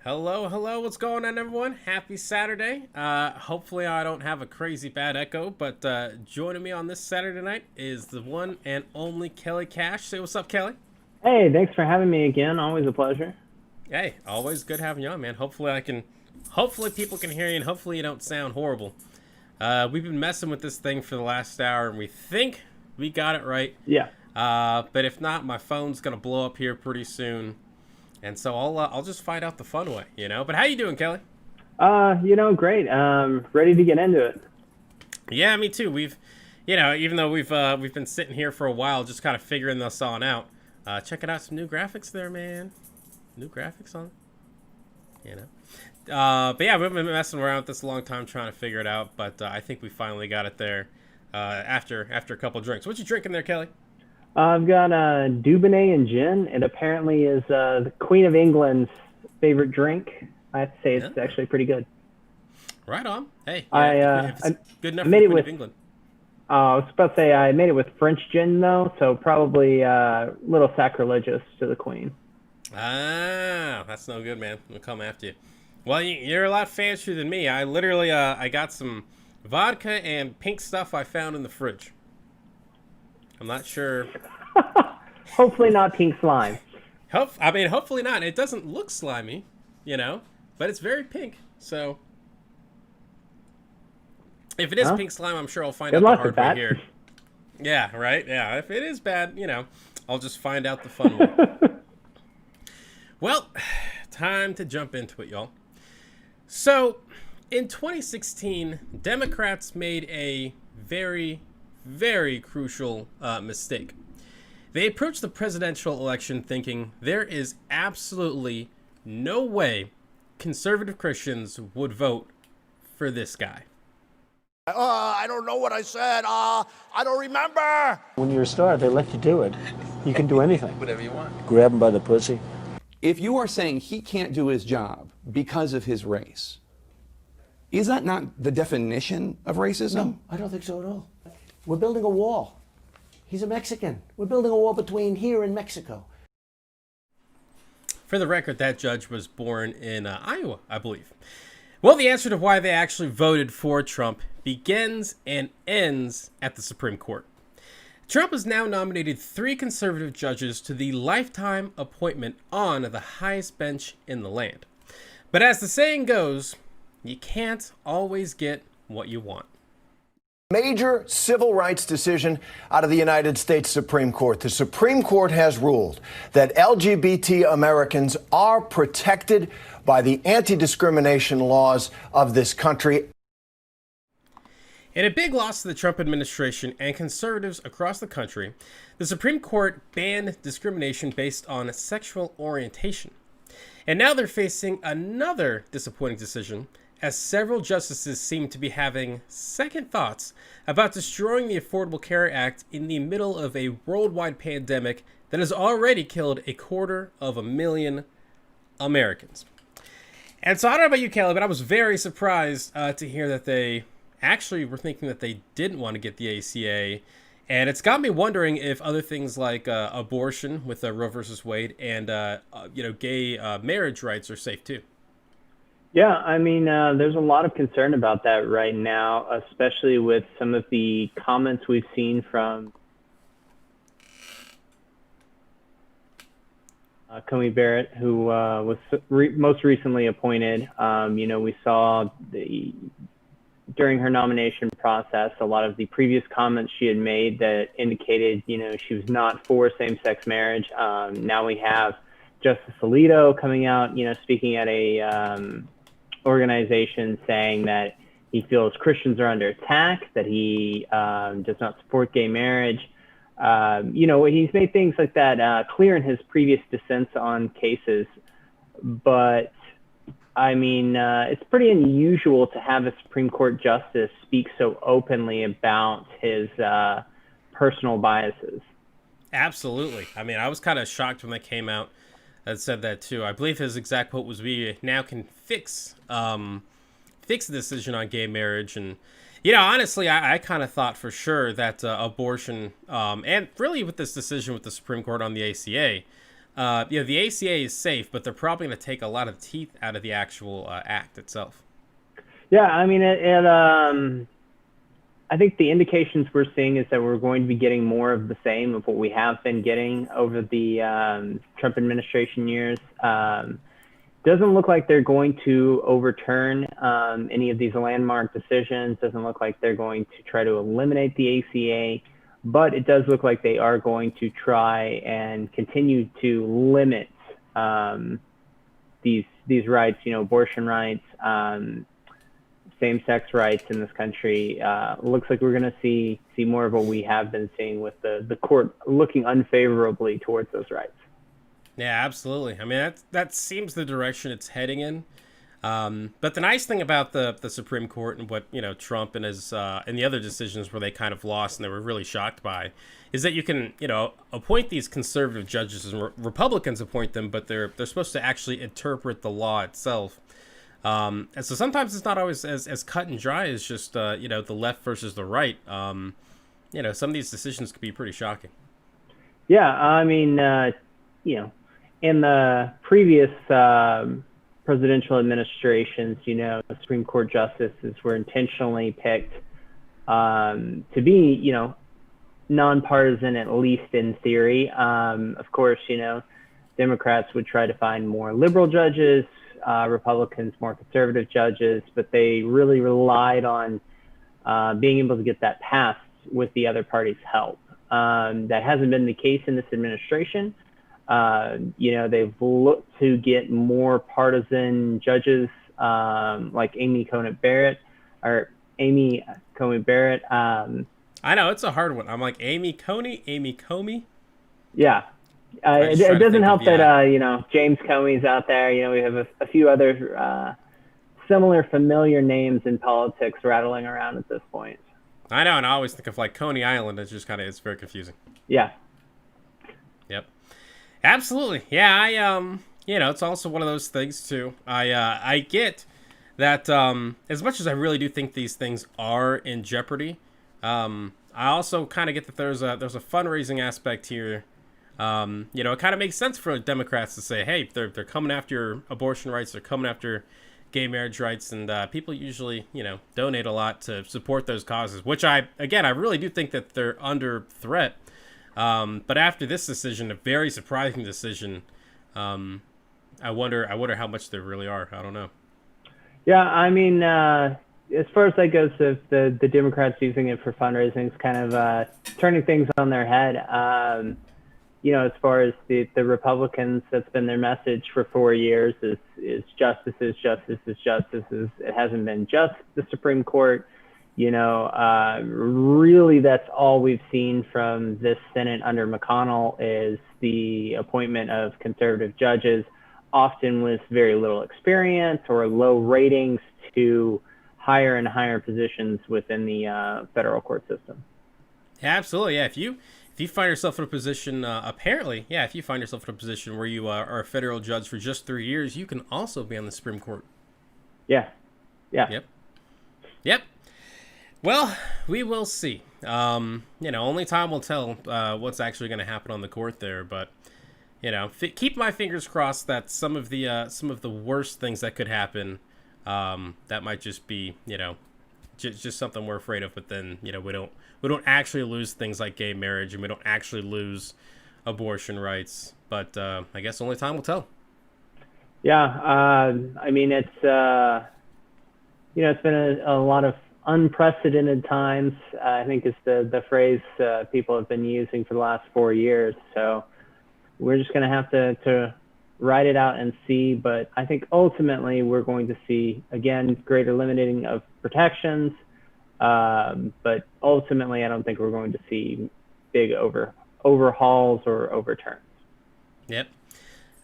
Hello, what's going on, everyone? Happy Saturday. Hopefully I don't have a crazy bad echo, but joining me on this Saturday night is the one and only Kelly Cash. Say what's up, Kelly. Hey, thanks for having me again. Always a pleasure. Hey, always good having you on, man. Hopefully people can hear you, and hopefully you don't sound horrible. We've been messing with this thing for the last hour, and we think we got it right. Yeah. But if not, my phone's gonna blow up here pretty soon. And so I'll just find out the fun way, you know. But how you doing, Kelly? Great. Ready to get into it. Yeah, me too. Even though we've been sitting here for a while, just kind of figuring this on out. Checking out some new graphics there, man. New graphics on, you know. But yeah, we've been messing around with this a long time, trying to figure it out. But I think we finally got it there. After a couple drinks. What you drinking there, Kelly? I've got Dubonnet and gin. It apparently is the Queen of England's favorite drink. I have to say it's actually pretty good. Right on. Hey, yeah, if it's good enough for the made it Queen with. of England. I was about to say I made it with French gin though, so probably a little sacrilegious to the Queen. Ah, that's no good, man. We'll come after you. Well, you're a lot fancier than me. I literally, I got some vodka and pink stuff I found in the fridge. I'm not sure. Hopefully not pink slime. Hopefully not. It doesn't look slimy, you know, but it's very pink. So if it is pink slime, I'm sure I'll find out the hard way here. Yeah, right? Yeah, if it is bad, you know, I'll just find out the fun way. Well, time to jump into it, y'all. So, in 2016, Democrats made a very, very crucial mistake. They approached the presidential election thinking there is absolutely no way conservative Christians would vote for this guy. I don't know what I said. I don't remember. When you're a star, they let you do it. You can do anything. Whatever you want. Grab him by the pussy. If you are saying he can't do his job because of his race, is that not the definition of racism? No, I don't think so at all. We're building a wall. He's a Mexican. We're building a wall between here and Mexico. For the record, that judge was born in Iowa, I believe. Well, the answer to why they actually voted for Trump begins and ends at the Supreme Court. Trump has now nominated 3 conservative judges to the lifetime appointment on the highest bench in the land. But as the saying goes, you can't always get what you want. Major civil rights decision out of the United States Supreme Court. The Supreme Court has ruled that LGBT Americans are protected by the anti-discrimination laws of this country. In a big loss to the Trump administration and conservatives across the country, the Supreme Court banned discrimination based on sexual orientation. And now they're facing another disappointing decision, as several justices seem to be having second thoughts about destroying the Affordable Care Act in the middle of a worldwide pandemic that has already killed 250,000 Americans. And so I don't know about you, Kelly, but I was very surprised to hear that they actually were thinking that they didn't want to get the ACA. And it's got me wondering if other things like abortion with Roe versus Wade and gay marriage rights are safe too. Yeah, I mean, there's a lot of concern about that right now, especially with some of the comments we've seen from Coney Barrett, who was most recently appointed. We saw during her nomination process, a lot of the previous comments she had made that indicated, she was not for same-sex marriage. Now we have Justice Alito coming out, speaking at a organization saying that he feels Christians are under attack, that he does not support gay marriage. He's made things like that clear in his previous dissents on cases. But, I mean, it's pretty unusual to have a Supreme Court justice speak so openly about his personal biases. Absolutely. I mean, I was kind of shocked when they came out and said that too. I believe his exact quote was, "We now can fix the decision on gay marriage." And honestly, I kind of thought for sure that abortion, and really with this decision with the Supreme Court on the ACA, the ACA is safe, but they're probably going to take a lot of teeth out of the actual act itself. Yeah, I mean, I think the indications we're seeing is that we're going to be getting more of the same of what we have been getting over the Trump administration years. Doesn't look like they're going to overturn any of these landmark decisions. Doesn't look like they're going to try to eliminate the ACA, but it does look like they are going to try and continue to limit these rights, abortion rights, same-sex rights in this country. Looks like we're going to see more of what we have been seeing with the court looking unfavorably towards those rights. Yeah, absolutely. I mean, that seems the direction it's heading in. But the nice thing about the Supreme Court and what Trump and his and the other decisions where they kind of lost and they were really shocked by is that you can appoint these conservative judges and Republicans appoint them, but they're supposed to actually interpret the law itself. And so sometimes it's not always as cut and dry as just the left versus the right. Some of these decisions could be pretty shocking. Yeah, I mean, in the previous presidential administrations, Supreme Court justices were intentionally picked to be, nonpartisan, at least in theory. Of course, Democrats would try to find more liberal judges, Republicans more conservative judges, but they really relied on being able to get that passed with the other party's help. That hasn't been the case in this administration. They've looked to get more partisan judges like Amy Coney Barrett. I know, it's a hard one. I'm like, Amy Comey? Yeah. It doesn't help that, James Comey's out there. We have a few other similar familiar names in politics rattling around at this point. I know, and I always think of like Coney Island. It's just it's very confusing. Yeah. Yep. Absolutely. Yeah, it's also one of those things too. I get that as much as I really do think these things are in jeopardy, I also kind of get that there's a fundraising aspect here. It kind of makes sense for Democrats to say, hey, they're coming after your abortion rights, they're coming after gay marriage rights, and people usually, donate a lot to support those causes, which I really do think that they're under threat. But after this decision, a very surprising decision, I wonder how much there really are. I don't know. Yeah, I mean, as far as that goes, if the Democrats using it for fundraising is kind of turning things on their head. As far as the Republicans, that's been their message for 4 years is justices. It hasn't been just the Supreme Court. Really, that's all we've seen from this Senate under McConnell is the appointment of conservative judges, often with very little experience or low ratings, to higher and higher positions within the federal court system. Yeah, absolutely. Yeah, if you find yourself in a position, if you find yourself in a position where you are a federal judge for just 3 years, you can also be on the Supreme Court. Yeah. Yep. Well, we will see. Only time will tell what's actually going to happen on the court there. But keep my fingers crossed that some of the worst things that could happen, that might just be just something we're afraid of. But then we don't actually lose things like gay marriage, and we don't actually lose abortion rights. But I guess only time will tell. Yeah, I mean it's it's been a lot of unprecedented times, I think is the phrase people have been using for the last 4 years. So we're just going to have to ride it out and see. But I think ultimately we're going to see, again, greater limiting of protections. But ultimately, I don't think we're going to see big overhauls or overturns. Yep.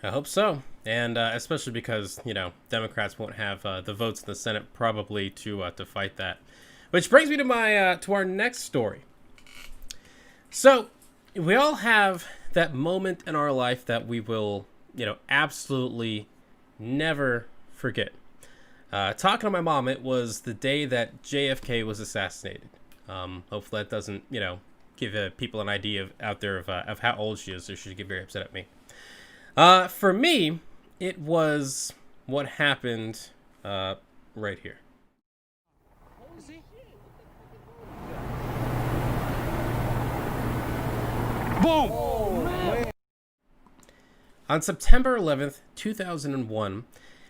I hope so. And especially because, Democrats won't have the votes in the Senate probably to fight that. Which brings me to to our next story. So we all have that moment in our life that we will, absolutely never forget. Talking to my mom, it was the day that JFK was assassinated. Hopefully that doesn't, give people an idea out there of how old she is, so she should get very upset at me. For me, it was what happened right here. Boom! On September 11th, 2001,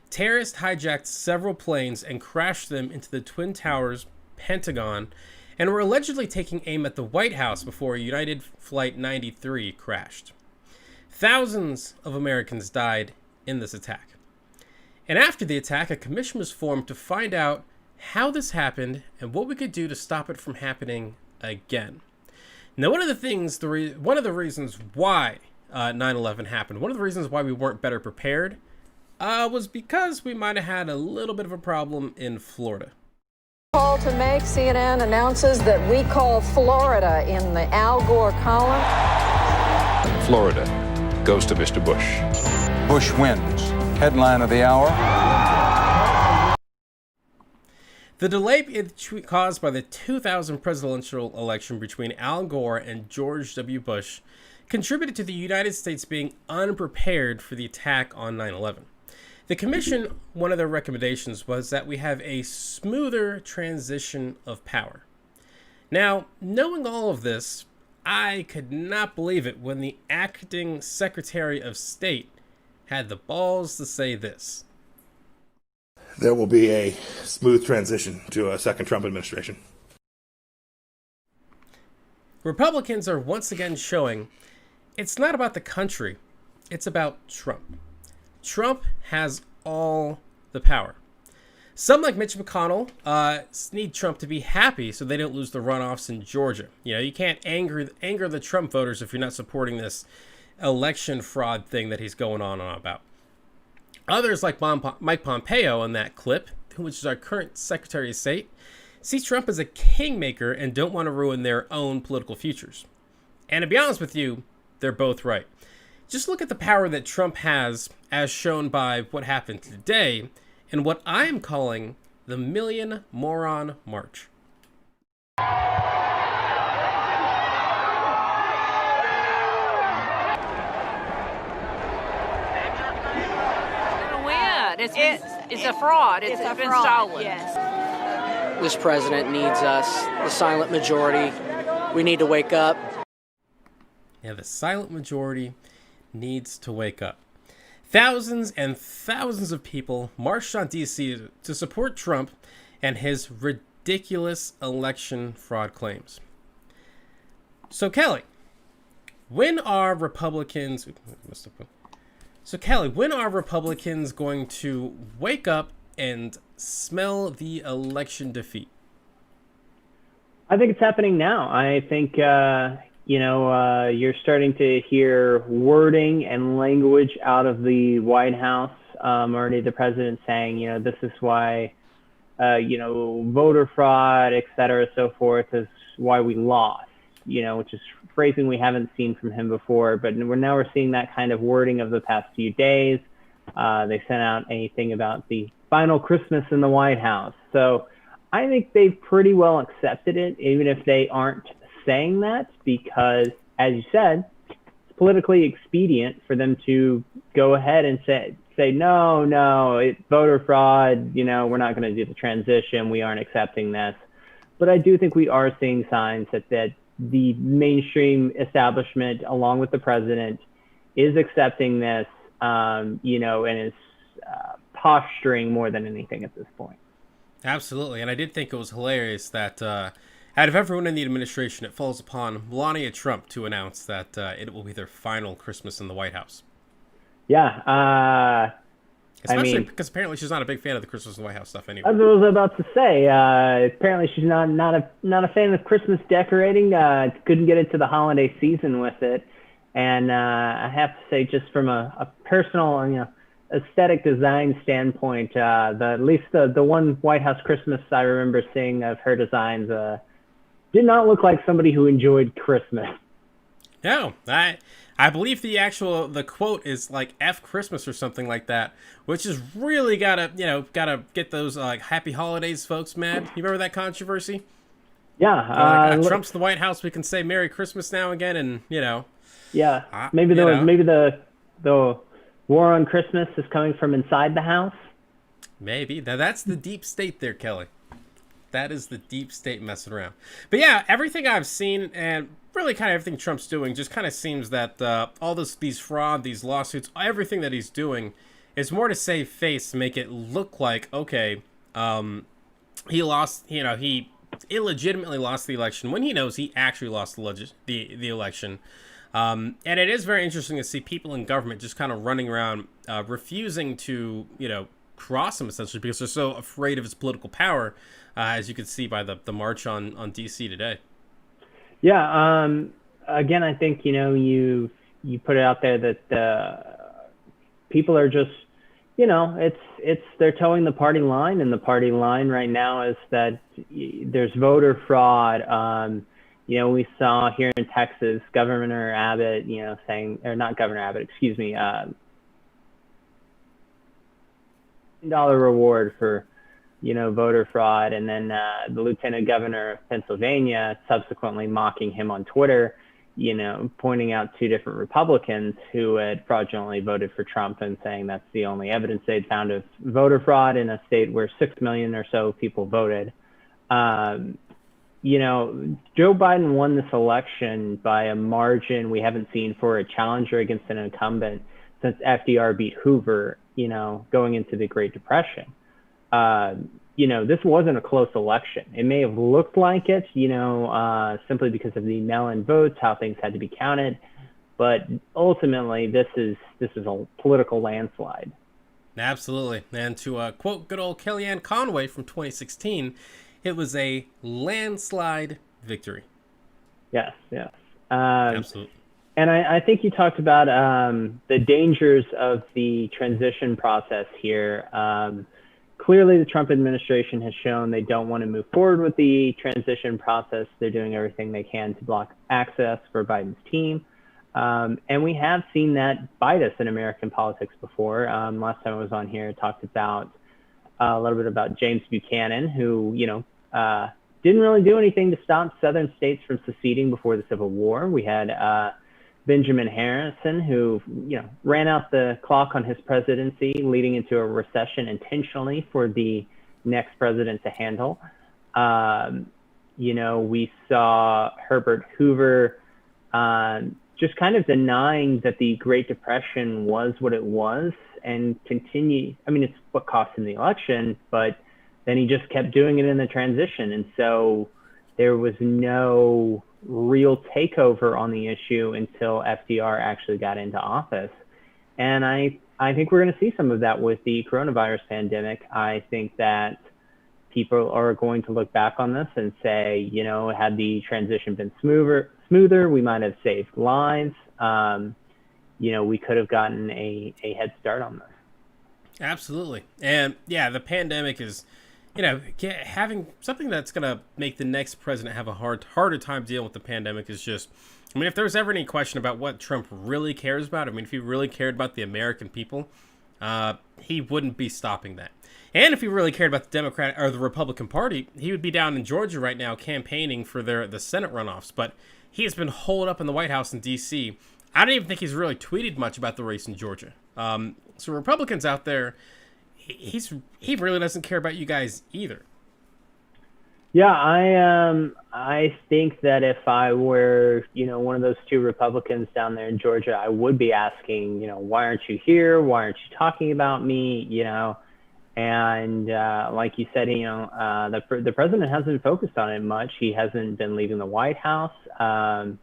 terrorists hijacked several planes and crashed them into the Twin Towers, Pentagon, and were allegedly taking aim at the White House before United Flight 93 crashed. Thousands of Americans died in this attack. And after the attack, a commission was formed to find out how this happened and what we could do to stop it from happening again. Now, one of the reasons why 9/11 happened, one of the reasons why we weren't better prepared, was because we might have had a little bit of a problem in Florida. Call to make, CNN announces that we call Florida in the Al Gore column. Florida goes to Mr. Bush. Bush wins. Headline of the hour. The delay caused by the 2000 presidential election between Al Gore and George W. Bush contributed to the United States being unprepared for the attack on 9/11. The commission, one of their recommendations was that we have a smoother transition of power. Now, knowing all of this, I could not believe it when the acting Secretary of State had the balls to say this. There will be a smooth transition to a second Trump administration. Republicans are once again showing it's not about the country, it's about Trump. Trump has all the power. Some, like Mitch McConnell, need Trump to be happy so they don't lose the runoffs in Georgia. You know, you can't anger the Trump voters if you're not supporting this election fraud thing that he's going on about. Others, like Mike Pompeo in that clip, which is our current Secretary of State, see Trump as a kingmaker and don't want to ruin their own political futures. And to be honest with you, they're both right. Just look at the power that Trump has, as shown by what happened today, and what I am calling the Million Moron March. It's a fraud. It's been stolen. Yes. This president needs us, the silent majority. We need to wake up. Yeah, the silent majority needs to wake up. Thousands and thousands of people marched on D.C. to support Trump and his ridiculous election fraud claims. So, Kelly, when are Republicans going to wake up and smell the election defeat? I think it's happening now. I think, you're starting to hear wording and language out of the White House. Already the president saying, this is why, voter fraud, et cetera, so forth, is why we lost, which is phrasing we haven't seen from him before. But we're seeing that kind of wording of the past few days. They sent out anything about the final Christmas in the White House. So I think they've pretty well accepted it, even if they aren't saying that, because, as you said, it's politically expedient for them to go ahead and say no, it's voter fraud, we're not going to do the transition, we aren't accepting this. But I do think we are seeing signs that the mainstream establishment, along with the president, is accepting this, and is posturing more than anything at this point. Absolutely, and I did think it was hilarious that out of everyone in the administration, it falls upon Melania Trump to announce that it will be their final Christmas in the White House. Yeah, especially because apparently she's not a big fan of the Christmas in the White House stuff anyway. That's what I was about to say. Apparently she's not a fan of Christmas decorating. Couldn't get into the holiday season with it, and I have to say, just from a personal, aesthetic design standpoint, at least the one White House Christmas I remember seeing of her designs did not look like somebody who enjoyed Christmas. No, I believe the quote is like F Christmas or something like that, which is really gotta get those happy holidays folks mad. You remember that controversy? Yeah. Trump's the White House, we can say Merry Christmas now again, and Yeah. Maybe the War on Christmas is coming from inside the house? Maybe. Now that's the deep state there, Kelly. That is the deep state messing around. But yeah, everything I've seen and really kind of everything Trump's doing just kind of seems that all these fraud, these lawsuits, everything that he's doing is more to save face, to make it look like, okay, he lost, he illegitimately lost the election when he knows he actually lost the election. And it is very interesting to see people in government just kind of running around refusing to, cross him, essentially, because they're so afraid of his political power, as you could see by the march on D.C. today. Yeah. Again, I think, you put it out there that people are just, they're towing the party line, and the party line right now is that there's voter fraud. We saw here in Texas, Governor Abbott, saying, or not Governor Abbott, excuse me, $1 reward for, voter fraud. And then the Lieutenant Governor of Pennsylvania subsequently mocking him on Twitter, pointing out two different Republicans who had fraudulently voted for Trump and saying that's the only evidence they'd found of voter fraud in a state where 6 million or so people voted. Joe Biden won this election by a margin we haven't seen for a challenger against an incumbent since FDR beat Hoover, going into the Great Depression. This wasn't a close election. It may have looked like it, simply because of the mail-in votes, how things had to be counted. But ultimately, this is a political landslide. Absolutely. And to quote good old Kellyanne Conway from 2016, it was a landslide victory. Yes. Absolutely. And I think you talked about the dangers of the transition process here. Clearly, the Trump administration has shown they don't want to move forward with the transition process. They're doing everything they can to block access for Biden's team. And we have seen that bite us in American politics before. Last time I was on here, I talked about a little bit about James Buchanan, who, didn't really do anything to stop southern states from seceding before the Civil War. We had Benjamin Harrison, who, ran out the clock on his presidency, leading into a recession intentionally for the next president to handle. We saw Herbert Hoover just kind of denying that the Great Depression was what it was and continue. I mean, it's what cost him the election, but then he just kept doing it in the transition. And so there was no real takeover on the issue until FDR actually got into office. And I think we're going to see some of that with the coronavirus pandemic. I think that people are going to look back on this and say, had the transition been smoother, we might have saved lives. We could have gotten a head start on this. Absolutely. And yeah, the pandemic is, having something that's going to make the next president have a harder time dealing with the pandemic is just, if there's ever any question about what Trump really cares about, if he really cared about the American people, he wouldn't be stopping that. And if he really cared about the Democratic or the Republican Party, he would be down in Georgia right now campaigning for the Senate runoffs. But he has been holed up in the White House in D.C. I don't even think he's really tweeted much about the race in Georgia. So Republicans out there, he really doesn't care about you guys either. Yeah, I think that if I were, one of those two Republicans down there in Georgia, I would be asking, why aren't you here? Why aren't you talking about me? And like you said, the president hasn't focused on it much. He hasn't been leaving the White House. So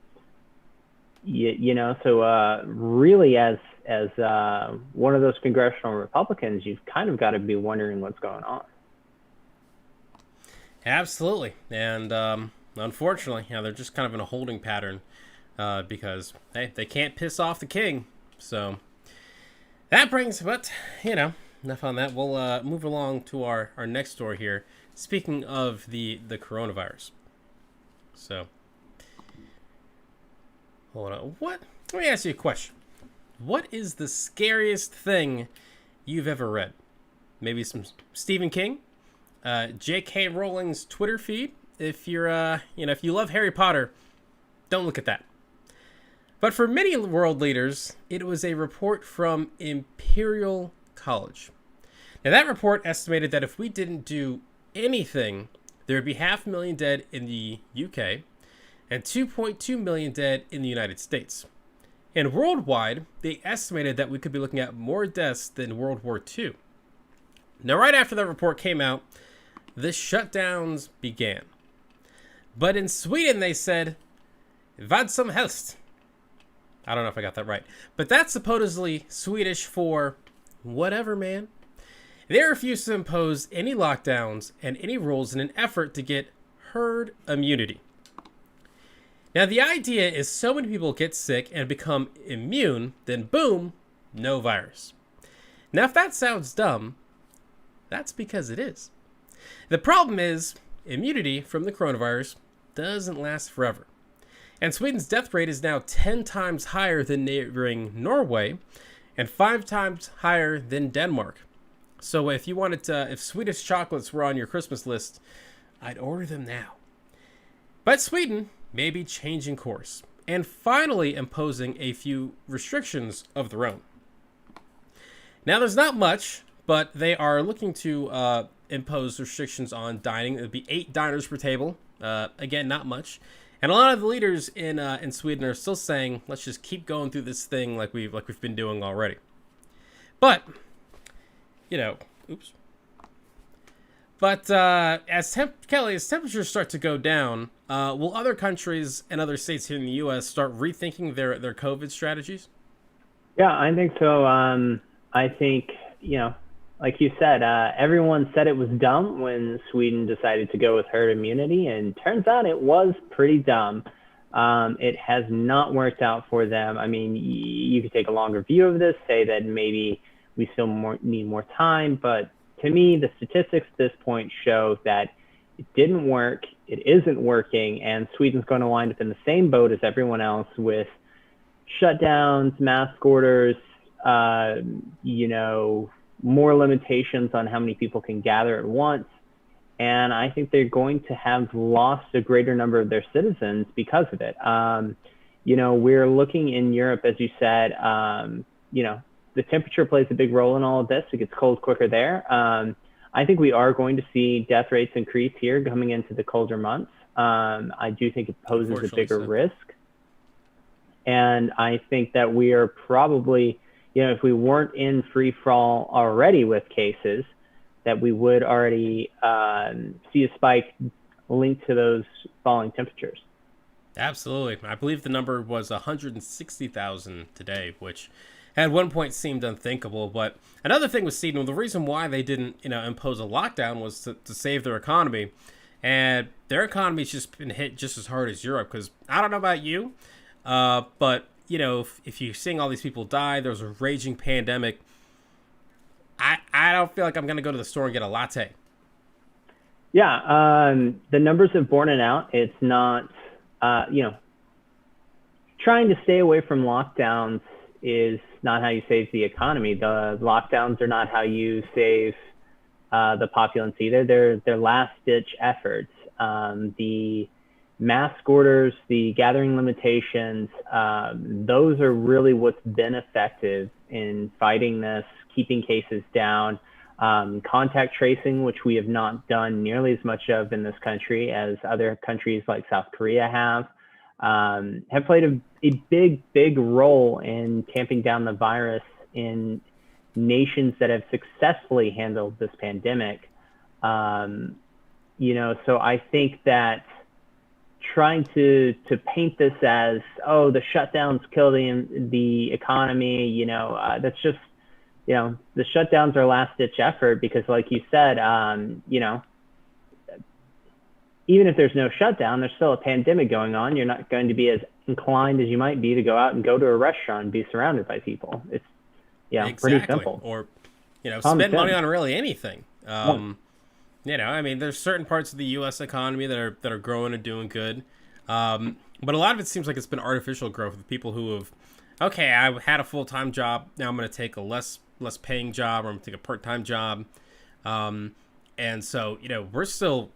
really, as one of those congressional Republicans, you've kind of got to be wondering what's going on. Absolutely. And unfortunately, they're just kind of in a holding pattern because, hey, they can't piss off the king. So that brings, but, enough on that. We'll move along to our next story here. Speaking of the coronavirus. So, hold on. Let me ask you a question. What is the scariest thing you've ever read? Maybe some Stephen King? J.K. Rowling's Twitter feed. If you're, if you love Harry Potter, don't look at that. But for many world leaders, it was a report from Imperial College. Now, that report estimated that if we didn't do anything, there would be 500,000 dead in the UK and 2.2 million dead in the United States. And worldwide, they estimated that we could be looking at more deaths than World War II. Now, right after that report came out, the shutdowns began. But in Sweden, they said, "Vad som helst." I don't know if I got that right. But that's supposedly Swedish for whatever, man. They refused to impose any lockdowns and any rules in an effort to get herd immunity. Now, the idea is so many people get sick and become immune, then boom, no virus. Now, if that sounds dumb, that's because it is. The problem is, immunity from the coronavirus doesn't last forever. And Sweden's death rate is now 10 times higher than neighboring Norway and 5 times higher than Denmark. So if you wanted to, if Swedish chocolates were on your Christmas list, I'd order them now. But Sweden may be changing course and finally imposing a few restrictions of their own. Now, there's not much, but they are looking to impose restrictions on dining. It would be 8 diners per table. Again, not much. And a lot of the leaders in Sweden are still saying, let's just keep going through this thing like we've been doing already. But, you know, oops. But as temperatures start to go down, will other countries and other states here in the U.S. start rethinking their COVID strategies? Yeah, I think so. I think, like you said, everyone said it was dumb when Sweden decided to go with herd immunity, and turns out it was pretty dumb. It has not worked out for them. I mean, you could take a longer view of this, say that maybe we still need more time, but to me, the statistics at this point show that it didn't work, it isn't working, and Sweden's going to wind up in the same boat as everyone else with shutdowns, mask orders, more limitations on how many people can gather at once. And I think they're going to have lost a greater number of their citizens because of it. We're looking in Europe, as you said, the temperature plays a big role in all of this. It gets cold quicker there. I think we are going to see death rates increase here coming into the colder months. I do think it poses a bigger risk. And I think that we are probably, if we weren't in free fall already with cases, that we would already see a spike linked to those falling temperatures. Absolutely. I believe the number was 160,000 today, which at one point seemed unthinkable. But another thing with Sweden, the reason why they didn't, impose a lockdown was to save their economy. And their economy's just been hit just as hard as Europe. Because I don't know about you, but, if you're seeing all these people die, there's a raging pandemic. I don't feel like I'm going to go to the store and get a latte. Yeah, the numbers have borne it out. It's not, trying to stay away from lockdowns is not how you save the economy. The lockdowns are not how you save the populace either. They're last-ditch efforts. The mask orders, the gathering limitations, those are really what's been effective in fighting this, keeping cases down. Contact tracing, which we have not done nearly as much of in this country as other countries like South Korea have played a big role in tamping down the virus in nations that have successfully handled this pandemic. So I think that trying to paint this as, the shutdowns kill the economy, that's just, the shutdowns are last-ditch effort because, like you said, even if there's no shutdown, there's still a pandemic going on. You're not going to be as inclined as you might be to go out and go to a restaurant and be surrounded by people. It's, exactly. pretty simple. Or, spend money on really anything. There's certain parts of the U.S. economy that are growing and doing good. But a lot of it seems like it's been artificial growth with people who have, I had a full-time job. Now I'm going to take a less paying job, or I'm going to take a part-time job. And so, we're still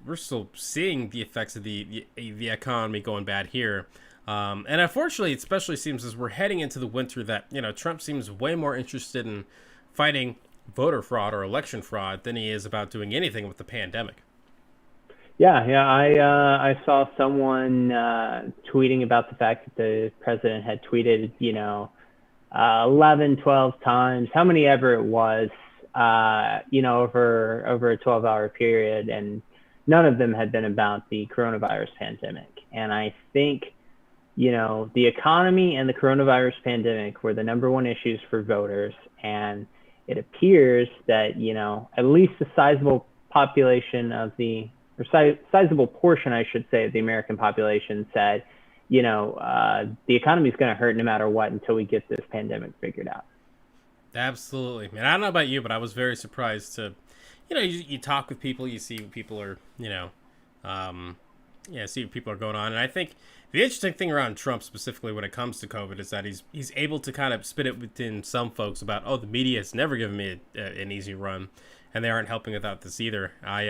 seeing the effects of the economy going bad here. And unfortunately, it especially seems as we're heading into the winter that, Trump seems way more interested in fighting voter fraud or election fraud than he is about doing anything with the pandemic. Yeah. I saw someone tweeting about the fact that the president had tweeted, 11, 12 times, how many ever it was, over a 12-hour period, and none of them had been about the coronavirus pandemic. And I think, the economy and the coronavirus pandemic were the number one issues for voters, and it appears that, at least a sizable population of the, or sizable portion, I should say, of the American population said, the economy is going to hurt no matter what until we get this pandemic figured out. Absolutely, man. I don't know about you, but I was very surprised to, you talk with people, you see what people are, see what people are going on. And I think the interesting thing around Trump specifically when it comes to COVID is that he's able to kind of spit it within some folks about, oh, the media has never given me an easy run, and they aren't helping without this either. I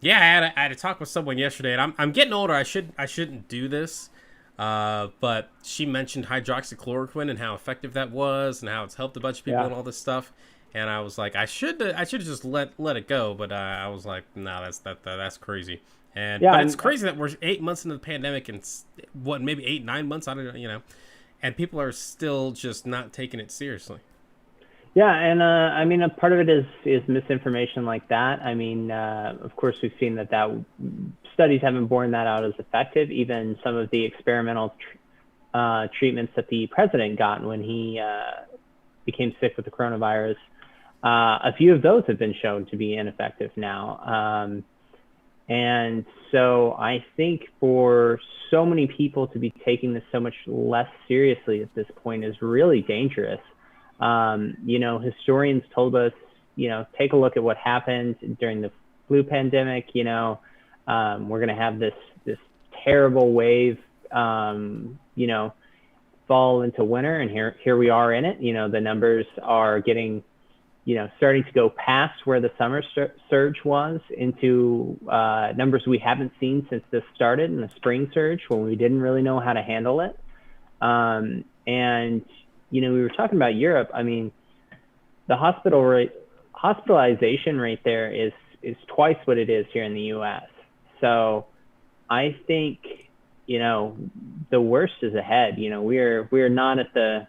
had a talk with someone yesterday, and I'm getting older. I shouldn't do this, but she mentioned hydroxychloroquine and how effective that was, and how it's helped a bunch of people and all this stuff. And I was like, I should have just let it go, but I was like, no, that's crazy. But it's crazy that we're 8 months into the pandemic, and maybe 8, 9 months, I don't know, and people are still just not taking it seriously. Yeah, and a part of it is misinformation like that. Of course, we've seen that studies haven't borne that out as effective. Even some of the experimental treatments that the president got when he became sick with the coronavirus, a few of those have been shown to be ineffective now. And so I think for so many people to be taking this so much less seriously at this point is really dangerous. Historians told us, take a look at what happened during the flu pandemic. We're going to have this terrible wave, fall into winter, and here we are in it. The numbers are getting, starting to go past where the summer surge was into numbers we haven't seen since this started in the spring surge, when we didn't really know how to handle it. We were talking about Europe. The hospitalization rate there is twice what it is here in the U.S. So I think, the worst is ahead. We're not at the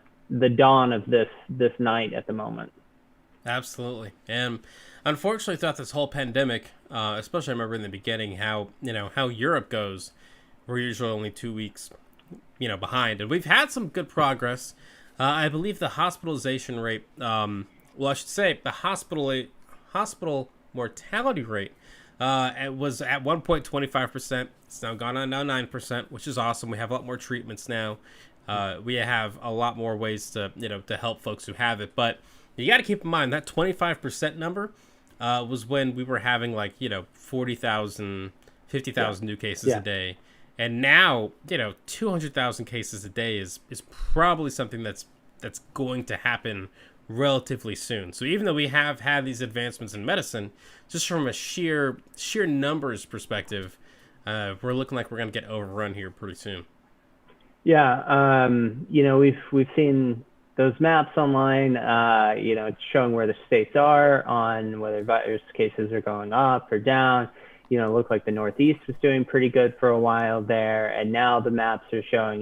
dawn of this night at the moment. Absolutely. And unfortunately, throughout this whole pandemic, especially I remember in the beginning how Europe goes, we're usually only 2 weeks, behind. And we've had some good progress. I believe the hospitalization rate, I should say the hospital mortality rate, it was at 1.25%. It's now gone on now 9%, which is awesome. We have a lot more treatments now. We have a lot more ways to help folks who have it. But you got to keep in mind that 25% number was when we were having 40,000, 50,000 new cases a day. And now, 200,000 cases a day is probably something that's going to happen relatively soon. So even though we have had these advancements in medicine, just from a sheer numbers perspective, we're looking like we're going to get overrun here pretty soon. Yeah, we've seen those maps online. It's showing where the states are on whether virus cases are going up or down. It looked like the Northeast was doing pretty good for a while there, and now the maps are showing,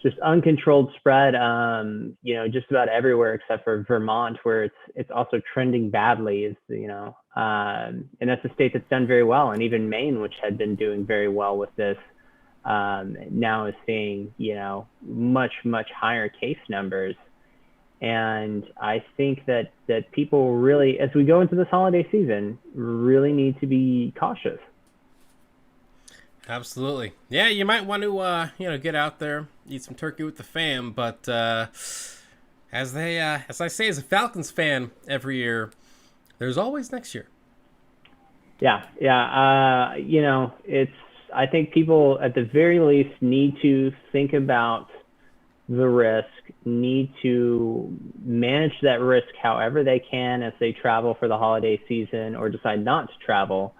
just uncontrolled spread, just about everywhere except for Vermont, where it's also trending badly. And that's a state that's done very well, and even Maine, which had been doing very well with this, now is seeing much higher case numbers. And I think that people really, as we go into this holiday season, really need to be cautious. Absolutely. Yeah, you might want to, get out there, eat some turkey with the fam. But as I say, as a Falcons fan every year, there's always next year. Yeah. I think people at the very least need to think about the risk, need to manage that risk however they can as they travel for the holiday season or decide not to travel,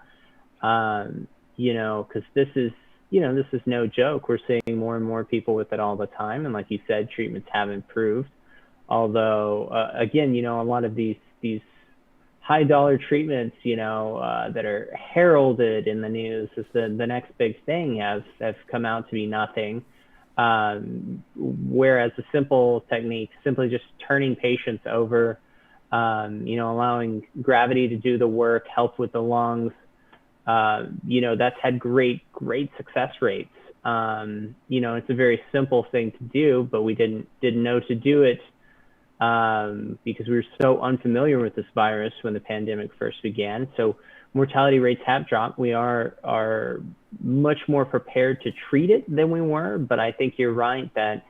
because this this is no joke. We're seeing more and more people with it all the time. And like you said, treatments have improved. Although, again, a lot of these high dollar treatments, that are heralded in the news as the next big thing have come out to be nothing. Whereas a simple technique, simply just turning patients over, allowing gravity to do the work, help with the lungs, that's had great success rates. It's a very simple thing to do, but we didn't know to do it because we were so unfamiliar with this virus when the pandemic first began. So mortality rates have dropped. We are much more prepared to treat it than we were, but I think you're right that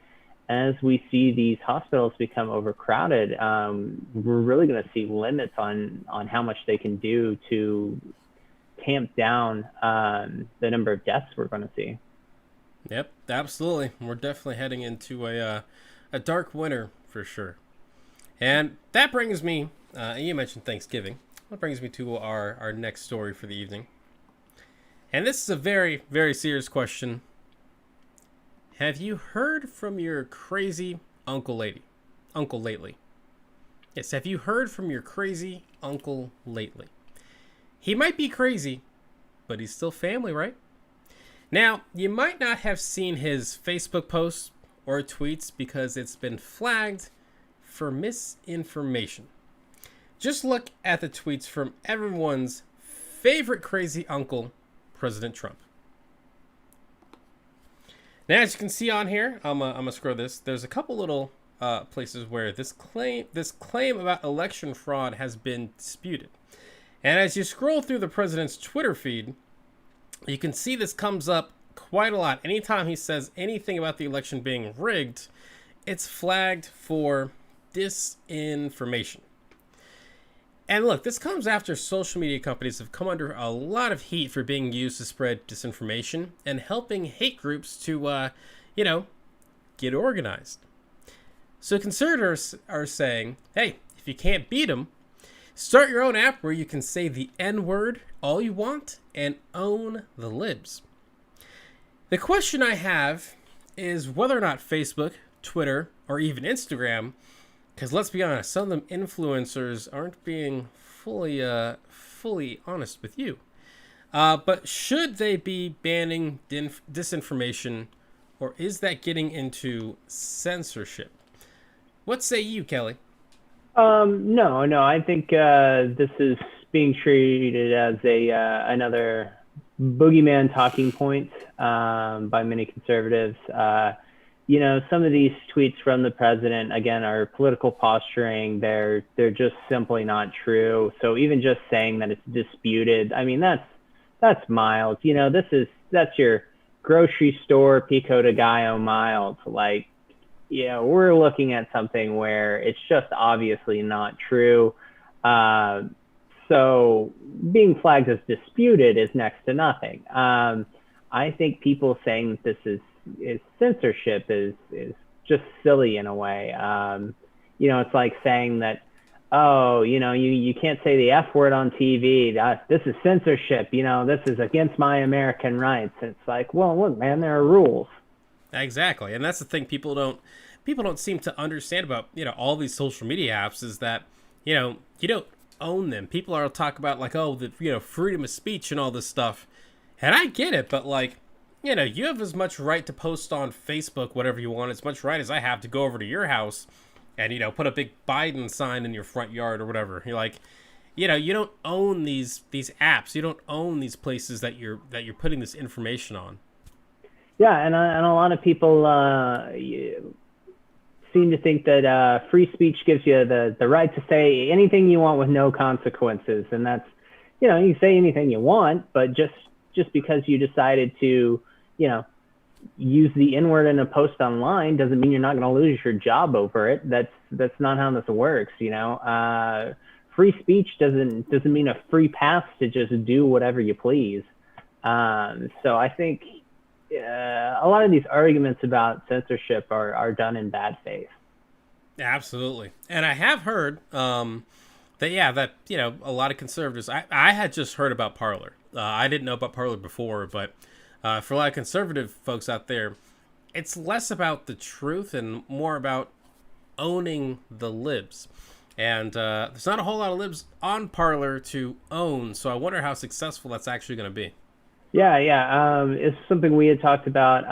as we see these hospitals become overcrowded, we're really going to see limits on how much they can do to tamp down the number of deaths we're going to see. Yep, absolutely. We're definitely heading into a dark winter for sure. And that brings me, you mentioned Thanksgiving. That brings me to our next story for the evening. And this is a very, very serious question. Have you heard from your crazy uncle lately? Yes, have you heard from your crazy uncle lately? He might be crazy, but he's still family, right? Now, you might not have seen his Facebook posts or tweets because it's been flagged for misinformation. Just look at the tweets from everyone's favorite crazy uncle, President Trump. Now, as you can see on here, I'm gonna scroll this. There's a couple little places where this claim about election fraud has been disputed. And as you scroll through the president's Twitter feed, you can see this comes up quite a lot. Anytime he says anything about the election being rigged, it's flagged for disinformation. And look, this comes after social media companies have come under a lot of heat for being used to spread disinformation and helping hate groups to, get organized. So conservatives are saying, hey, if you can't beat them, start your own app where you can say the N-word all you want and own the libs. The question I have is whether or not Facebook, Twitter, or even Instagram, because let's be honest, some of them influencers aren't being fully honest with you. But should they be banning disinformation, or is that getting into censorship? What say you, Kelly? No. I think this is being treated as another boogeyman talking point by many conservatives. Some of these tweets from the president, again, are political posturing. They're just simply not true. So even just saying that it's disputed, I mean, that's mild. That's your grocery store Pico de Gallo mild. Like, we're looking at something where it's just obviously not true. So being flagged as disputed is next to nothing. I think people saying that this is censorship is just silly in a way. It's like saying that, you can't say the F word on TV. This is censorship. This is against my American rights. It's like, well, look, man, there are rules. Exactly, and that's the thing people don't seem to understand about all these social media apps is that you don't own them. People are talk about like, oh, the freedom of speech and all this stuff, and I get it, but like, you have as much right to post on Facebook whatever you want, as much right as I have to go over to your house and put a big Biden sign in your front yard or whatever. You're like, you don't own these apps. You don't own these places that you're putting this information on. Yeah, and a lot of people seem to think that free speech gives you the right to say anything you want with no consequences, and that's you can say anything you want, but just because you decided to use the N-word in a post online doesn't mean you're not going to lose your job over it. That's not how this works. Free speech doesn't mean a free pass to just do whatever you please. So I think a lot of these arguments about censorship are done in bad faith. Absolutely. And I have heard that a lot of conservatives, I had just heard about Parlor. I didn't know about Parlor before, but For a lot of conservative folks out there, it's less about the truth and more about owning the libs. And there's not a whole lot of libs on Parlor to own, so I wonder how successful that's actually going to be. Yeah. It's something we had talked about.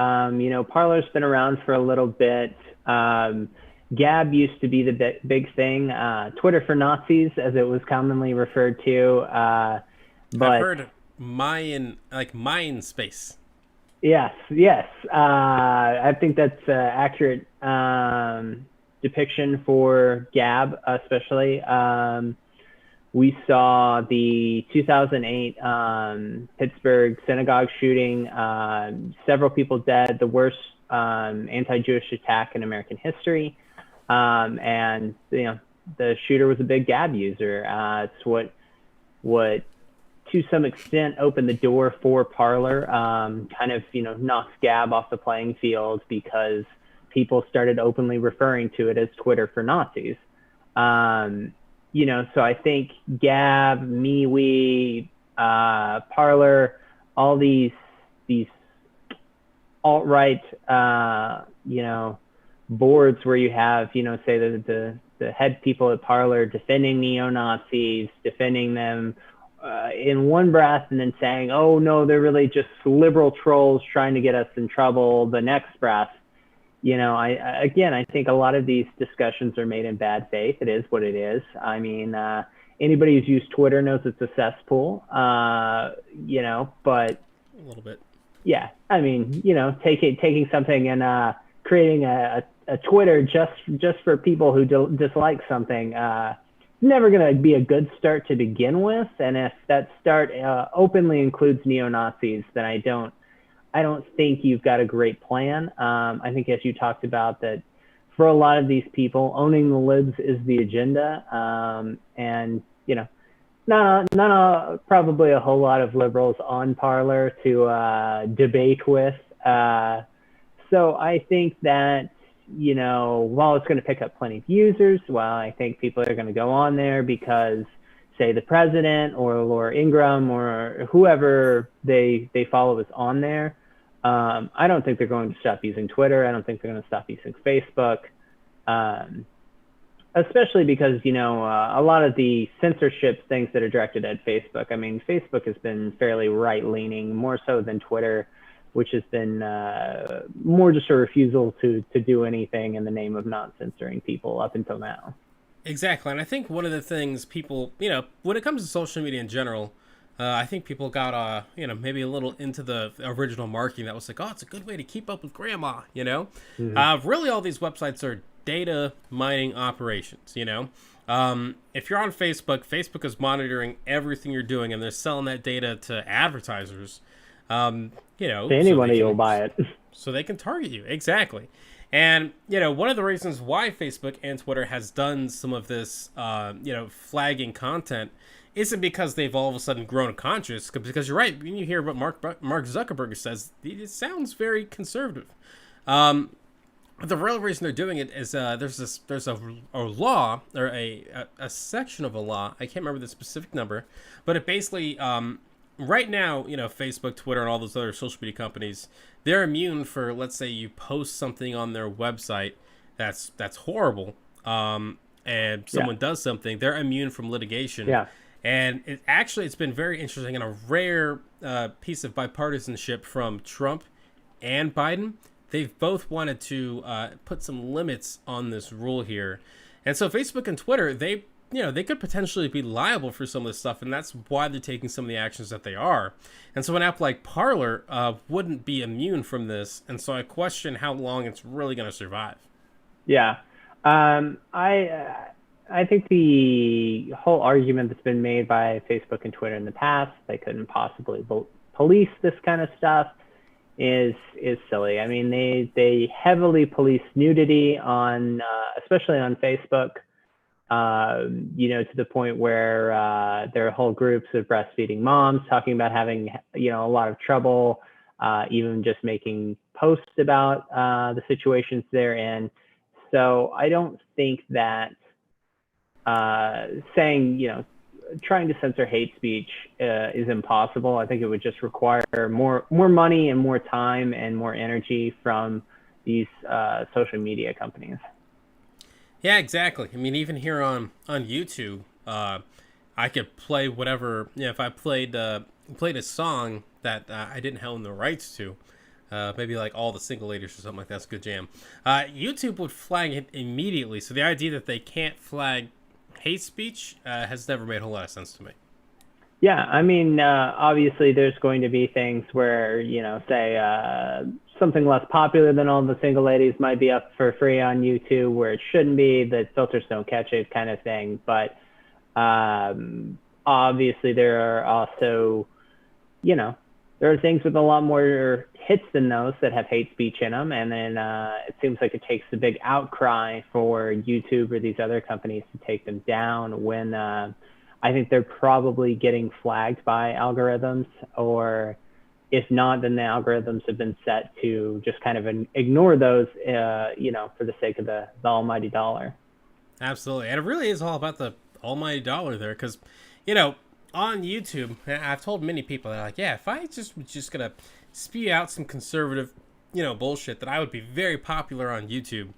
Parler's been around for a little bit. Gab used to be the big thing. Twitter for Nazis, as it was commonly referred to. But I've heard Mayan space. Yes. I think that's accurate depiction for Gab, especially. We saw the 2008 Pittsburgh synagogue shooting, several people dead, the worst anti-Jewish attack in American history. And the shooter was a big Gab user. It's what to some extent opened the door for Parler, kind of knocks Gab off the playing field because people started openly referring to it as Twitter for Nazis. So I think Gab, MeWe, Parler, all these alt-right, boards where you have, say the head people at Parler defending neo-Nazis, defending them in one breath, and then saying, oh no, they're really just liberal trolls trying to get us in trouble the next breath. I think a lot of these discussions are made in bad faith. It is what it is. I mean, anybody who's used Twitter knows it's a cesspool, but A little bit. Yeah. I mean, taking something and creating a Twitter just for people who dislike something, never going to be a good start to begin with. And if that start openly includes neo-Nazis, then I don't think you've got a great plan. I think, as you talked about, that for a lot of these people, owning the libs is the agenda. And probably a whole lot of liberals on Parler to debate with. So I think that, while it's going to pick up plenty of users, I think people are going to go on there because, say, the president or Laura Ingraham or whoever they follow is on there. I don't think they're going to stop using Twitter. I don't think they're going to stop using Facebook, especially because, a lot of the censorship things that are directed at Facebook. I mean, Facebook has been fairly right-leaning, more so than Twitter, which has been more just a refusal to do anything in the name of not censoring people up until now. Exactly. And I think one of the things people, when it comes to social media in general, I think people got, maybe a little into the original marketing that was like, oh, it's a good way to keep up with grandma, Mm-hmm. Really, all these websites are data mining operations, If you're on Facebook, Facebook is monitoring everything you're doing, and they're selling that data to advertisers, to anybody will buy it. So they can target you. Exactly. And, one of the reasons why Facebook and Twitter has done some of this, flagging content isn't because they've all of a sudden grown conscious, because you're right. When you hear what Mark Zuckerberg says, it sounds very conservative. The real reason they're doing it is there's a law, or a section of a law. I can't remember the specific number, but it basically, right now, Facebook, Twitter, and all those other social media companies, they're immune for, let's say you post something on their website that's horrible, and someone does something, they're immune from litigation. Yeah. And it's been very interesting and a rare piece of bipartisanship from Trump and Biden. They've both wanted to put some limits on this rule here. And so Facebook and Twitter, they could potentially be liable for some of this stuff, and that's why they're taking some of the actions that they are. And so an app like Parler wouldn't be immune from this, and so I question how long it's really going to survive. Yeah. I think the whole argument that's been made by Facebook and Twitter in the past, they couldn't possibly police this kind of stuff, is silly. I mean, they heavily police nudity on, especially on Facebook, to the point where there are whole groups of breastfeeding moms talking about having, a lot of trouble, even just making posts about the situations they're in. So I don't think that saying, trying to censor hate speech is impossible. I think it would just require more money and more time and more energy from these social media companies. Yeah, exactly. I mean, even here on YouTube, I could play whatever. If I played a song that I didn't own the rights to, maybe like All the Single Ladies or something like that's a good jam. YouTube would flag it immediately. So the idea that they can't flag hate speech has never made a whole lot of sense to me. Yeah, I mean, obviously there's going to be things where, say something less popular than All the Single Ladies might be up for free on YouTube where it shouldn't be, the filters don't catch it kind of thing. But obviously there are also, there are things with a lot more hits than those that have hate speech in them. And then it seems like it takes a big outcry for YouTube or these other companies to take them down when I think they're probably getting flagged by algorithms, or if not, then the algorithms have been set to just kind of ignore those, for the sake of the almighty dollar. Absolutely. And it really is all about the almighty dollar there because, on YouTube, I've told many people, they're like, yeah, if I was just going to spew out some conservative, bullshit, that I would be very popular on YouTube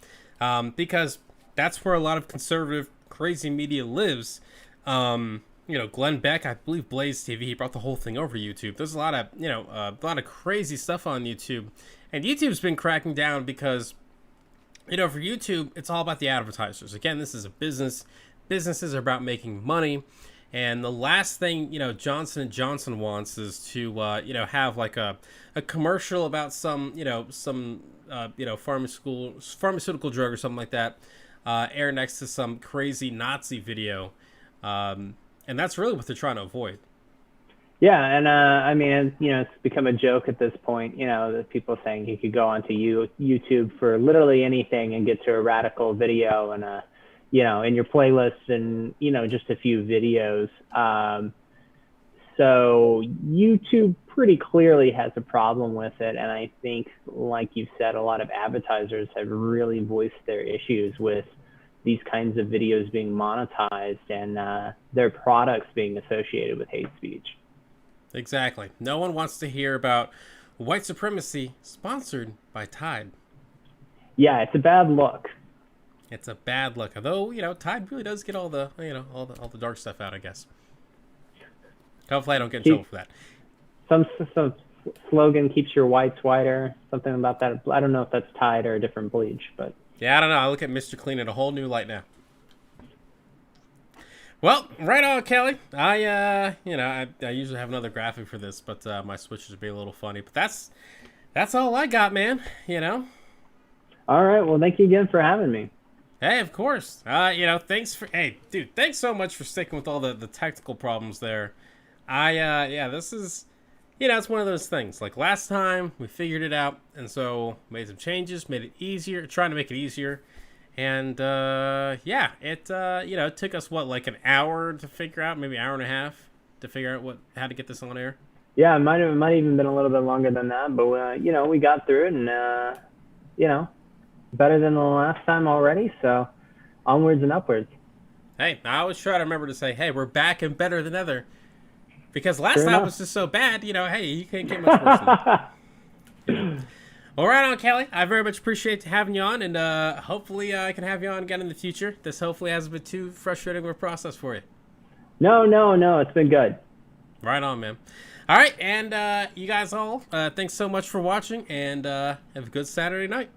because that's where a lot of conservative, crazy media lives. Glenn Beck, I believe Blaze TV, he brought the whole thing over YouTube. There's a lot of crazy stuff on YouTube, and YouTube's been cracking down because, for YouTube, it's all about the advertisers. Again, this is a business. Businesses are about making money, and the last thing Johnson & Johnson wants is to have like a commercial about some pharmaceutical drug or something like that air next to some crazy Nazi video. And that's really what they're trying to avoid. Yeah, and I mean, it's become a joke at this point, that people saying you could go onto YouTube for literally anything and get to a radical video and, in your playlist and, just a few videos. So YouTube pretty clearly has a problem with it. And I think, like you said, a lot of advertisers have really voiced their issues with these kinds of videos being monetized and their products being associated with hate speech. Exactly. No one wants to hear about white supremacy sponsored by Tide. Yeah, it's a bad look. It's a bad look. Although, Tide really does get all the, all the dark stuff out, I guess. Hopefully I don't get in trouble for that. Some slogan keeps your whites whiter, something about that. I don't know if that's Tide or a different bleach, but yeah, I don't know. I look at Mr. Clean in a whole new light now. Well, right on, Kelly. I usually have another graphic for this, but my switches are being a little funny. But that's all I got, man. All right. Well, thank you again for having me. Hey, of course. Thanks so much for sticking with all the technical problems there. This is, it's one of those things. Like last time, we figured it out, and so made some changes, made it easier, trying to make it easier. And, it took us, like an hour to figure out, maybe an hour and a half to figure out how to get this on air. Yeah, it might even been a little bit longer than that, but, we got through it and, better than the last time already. So onwards and upwards. Hey, I always try to remember to say, hey, we're back and better than ever. Because last time was just so bad, hey, you can't get much worse than that. All right on, Kelly. I very much appreciate having you on, and hopefully I can have you on again in the future. This hopefully hasn't been too frustrating of a process for you. No, it's been good. Right on, man. All right, and you guys all, thanks so much for watching, and have a good Saturday night.